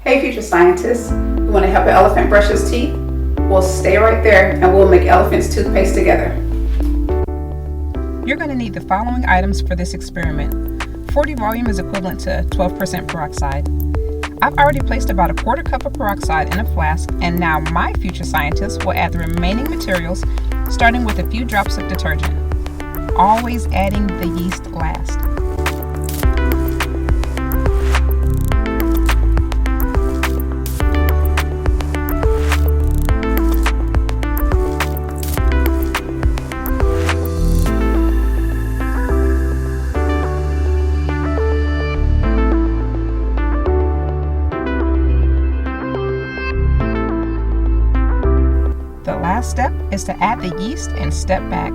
Hey future scientists, you want to help an elephant brush his teeth? Well, stay right there and we'll make elephant's toothpaste together. You're going to need the following items for this experiment. 40 volume is equivalent to 12% peroxide. I've already placed about a quarter cup of peroxide in a flask, and now my future scientists will add the remaining materials, starting with a few drops of detergent. Always adding the yeast last. The last step is to add the yeast and step back.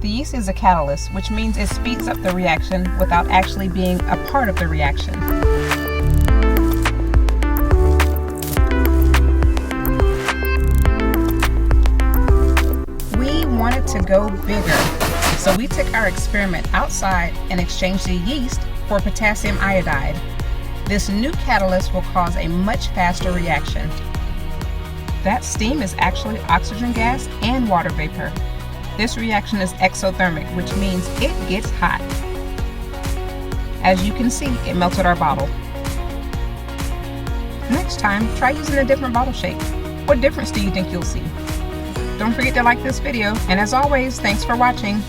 The yeast is a catalyst, which means it speeds up the reaction without actually being a part of the reaction. We wanted to go bigger, so we took our experiment outside and exchanged the yeast for potassium iodide. This new catalyst will cause a much faster reaction. That steam is actually oxygen gas and water vapor. This reaction is exothermic, which means it gets hot. As you can see, it melted our bottle. Next time, try using a different bottle shape. What difference do you think you'll see? Don't forget to like this video, and as always, thanks for watching.